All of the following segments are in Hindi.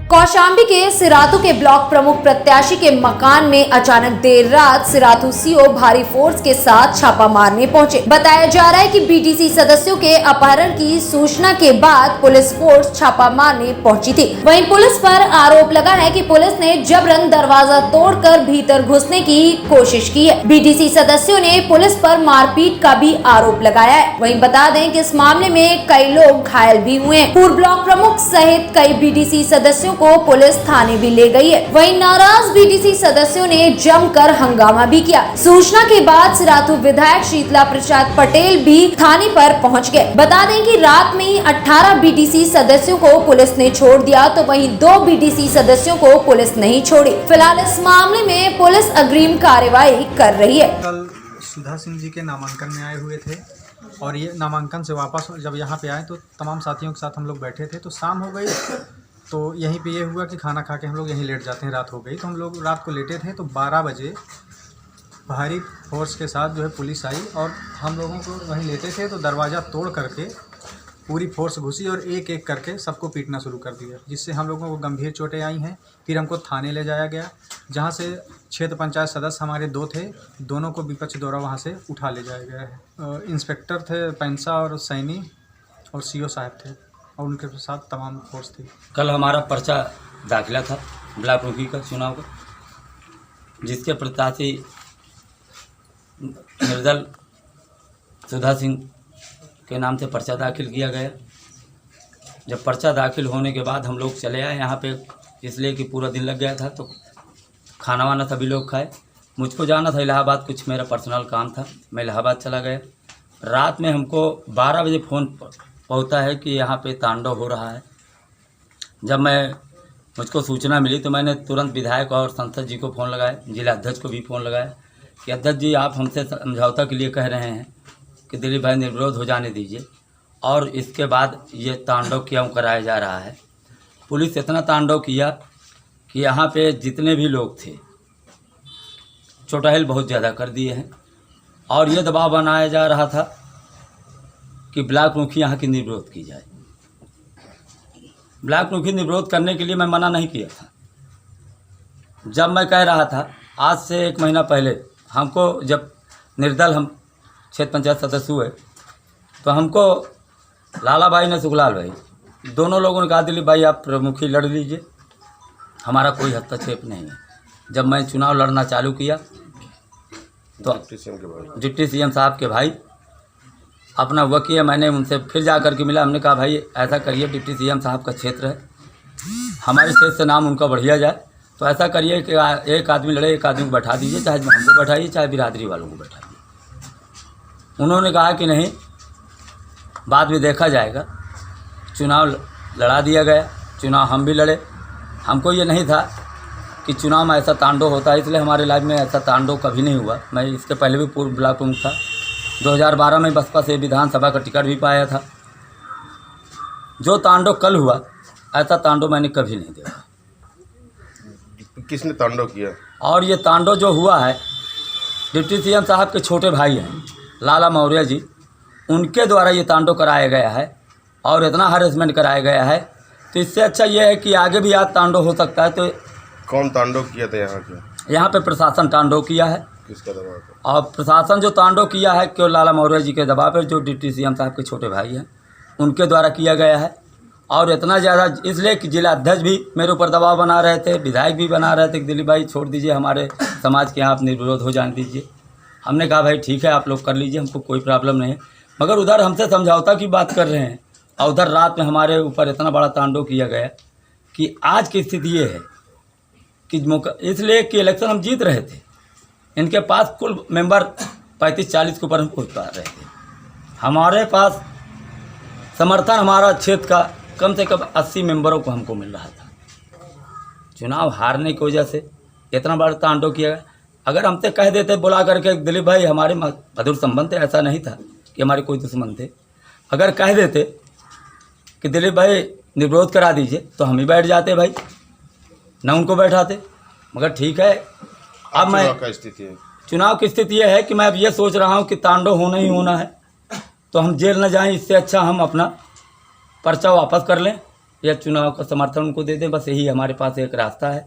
कौशाम्बी के सिराथू के ब्लॉक प्रमुख प्रत्याशी के मकान में अचानक देर रात सिराथू सीओ भारी फोर्स के साथ छापा मारने पहुंचे। बताया जा रहा है कि बीडीसी सदस्यों के अपहरण की सूचना के बाद पुलिस फोर्स छापा मारने पहुंची थी। वहीं पुलिस पर आरोप लगा है कि पुलिस ने जबरन दरवाजा तोड़कर भीतर घुसने की कोशिश की है। बीडीसी सदस्यों ने पुलिस पर मारपीट का भी आरोप लगाया है। वहीं बता दें कि इस मामले में कई लोग घायल भी हुए हैं। पूर्व ब्लॉक प्रमुख सहित कई बीडीसी सदस्यों को पुलिस थाने भी ले गई है। वहीं नाराज बीडीसी सदस्यों ने जमकर हंगामा भी किया। सूचना के बाद सिराथू विधायक शीतला प्रसाद पटेल भी थाने पर पहुंच गए। बता दें कि रात में ही 18 बीडीसी सदस्यों को पुलिस ने छोड़ दिया, तो वहीं 2 बीडीसी सदस्यों को पुलिस नहीं छोड़ी। फिलहाल इस मामले में पुलिस अग्रिम कार्रवाई कर रही है। कल सुधा सिंह जी के नामांकन में आए हुए थे और ये नामांकन से वापस जब यहाँ पे आए तो तमाम साथियों के साथ हम लोग बैठे थे, तो शाम हो गई। तो यहीं पे ये हुआ कि खाना खा के हम लोग यहीं लेट जाते हैं। रात हो गई तो हम लोग रात को लेटे थे, तो 12 बजे भारी फोर्स के साथ जो है पुलिस आई और हम लोगों को वहीं लेटे थे, तो दरवाज़ा तोड़ करके पूरी फोर्स घुसी और एक एक करके सबको पीटना शुरू कर दिया, जिससे हम लोगों को गंभीर चोटें आई हैं। फिर हमको थाने ले जाया गया, जहां से क्षेत्र पंचायत सदस्य हमारे 2 थे, दोनों को विपक्ष द्वारा वहां से उठा ले जाया गया है। इंस्पेक्टर थे पैंसा और सैनी और सीओ साहब थे और उनके साथ तमाम फोर्स थी। कल हमारा पर्चा दाखिला था ब्लॉक मुखी का चुनाव का, जिसके प्रत्याशी निर्दल सुधा सिंह के नाम से पर्चा दाखिल किया गया। जब पर्चा दाखिल होने के बाद हम लोग चले आए यहाँ पे, इसलिए कि पूरा दिन लग गया था, तो खाना वाना सभी लोग खाए। मुझको जाना था इलाहाबाद, कुछ मेरा पर्सनल काम था, मैं इलाहाबाद चला गया। रात में हमको 12 बजे फ़ोन पहुँचता है कि यहाँ पे तांडव हो रहा है। जब मुझको सूचना मिली तो मैंने तुरंत विधायक और सांसद जी को फ़ोन लगाया, जिला अध्यक्ष को भी फ़ोन लगाया कि अध्यक्ष जी आप हमसे समझौता के लिए कह रहे हैं कि दिलीप भाई निर्विरोध हो जाने दीजिए, और इसके बाद ये तांडव क्यों कराया जा रहा है। पुलिस इतना तांडव किया कि यहाँ पे जितने भी लोग थे चौटाहेल बहुत ज़्यादा कर दिए हैं, और ये दबाव बनाया जा रहा था कि ब्लॉक मुखी यहाँ की निर्विरोध की जाए। ब्लॉक मुखी निर्विरोध करने के लिए मैं मना नहीं किया था। जब मैं कह रहा था आज से 1 महीना पहले हमको, जब निर्दल हम क्षेत्र पंचायत सदस्य हुए, तो हमको लाला भाई ने सुखलाल भाई दोनों लोगों ने कहा दिलीप भाई आप प्रमुखी लड़ लीजिए, हमारा कोई हस्तक्षेप नहीं है। जब मैं चुनाव लड़ना चालू किया तो डिप्टी सीएम साहब के भाई अपना वकील, मैंने उनसे फिर जा कर के मिला। हमने कहा भाई ऐसा करिए, डिप्टी सीएम साहब का क्षेत्र है, हमारे क्षेत्र से नाम उनका बढ़िया जाए, तो ऐसा करिए कि एक आदमी लड़े, एक आदमी को बैठा दीजिए, चाहे हमको बैठाइए चाहे बिरादरी वालों को बैठाइए। उन्होंने कहा कि नहीं, बाद में देखा जाएगा। चुनाव लड़ा दिया गया, चुनाव हम भी लड़े। हमको ये नहीं था कि चुनाव में ऐसा तांडव होता है, इसलिए हमारे लाइफ में ऐसा तांडव कभी नहीं हुआ। मैं इसके पहले भी पूर्व ब्लॉक प्रमुख था, 2012 में बसपा से विधानसभा का टिकट भी पाया था। जो तांडव कल हुआ, ऐसा तांडव मैंने कभी नहीं देखा। किसने तांडव किया? और ये तांडव जो हुआ है, डिप्टी सीएम साहब के छोटे भाई हैं लाला मौर्य जी, उनके द्वारा ये तांडव कराया गया है और इतना हरेसमेंट कराया गया है। तो इससे अच्छा ये है कि आगे भी आज तांडव हो सकता है। तो कौन तांडव किया था यहाँ के? यहाँ पे प्रशासन तांडव किया है। किसका दबाव था? और प्रशासन जो तांडव किया है केवल लाला मौर्य जी के दबाव पर, जो डिप्टी सीएम साहब के छोटे भाई हैं उनके द्वारा किया गया है। और इतना ज़्यादा इसलिए कि जिला अध्यक्ष भी मेरे ऊपर दबाव बना रहे थे, विधायक भी बना रहे थे कि दिलीप भाई छोड़ दीजिए, हमारे समाज के यहाँ आप निर्विरोध हो जाने दीजिए। हमने कहा भाई ठीक है, आप लोग कर लीजिए, हमको कोई प्रॉब्लम नहीं है। मगर उधर हमसे समझौता की बात कर रहे हैं और उधर रात में हमारे ऊपर इतना बड़ा तांडव किया गया कि आज की स्थिति ये है कि इसलिए कि इलेक्शन हम जीत रहे थे, इनके पास कुल मेंबर 35-40 के ऊपर हम पहुँच पा रहे थे। हमारे पास समर्थन हमारा क्षेत्र का कम से कम 80 मेंबरों को हमको मिल रहा था। चुनाव हारने की वजह से इतना बड़ा तांडव किया गया। अगर हमसे कह देते बुला करके दिलीप भाई हमारे मधुर संबंध थे, ऐसा नहीं था कि हमारे कोई दुश्मन थे, अगर कह देते कि दिलीप भाई निर्विरोध करा दीजिए तो हम ही बैठ जाते भाई, न उनको बैठाते। मगर ठीक है, अब मैं चुनाव की स्थिति ये है कि मैं अब ये सोच रहा हूँ कि तांडव होना ही होना है, तो हम जेल न जाएं, इससे अच्छा हम अपना पर्चा वापस कर लें या चुनाव का समर्थन उनको दे दें, बस यही हमारे पास एक रास्ता है।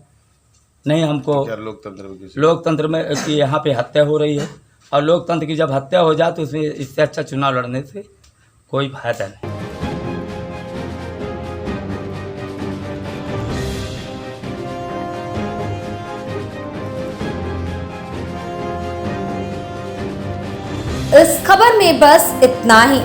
नहीं हमको क्या लोकतंत्र में कि यहाँ पे हत्या हो रही है, और लोकतंत्र की जब हत्या हो जाए तो उसमें इससे अच्छा चुनाव लड़ने से कोई फायदा नहीं। इस खबर में बस इतना ही।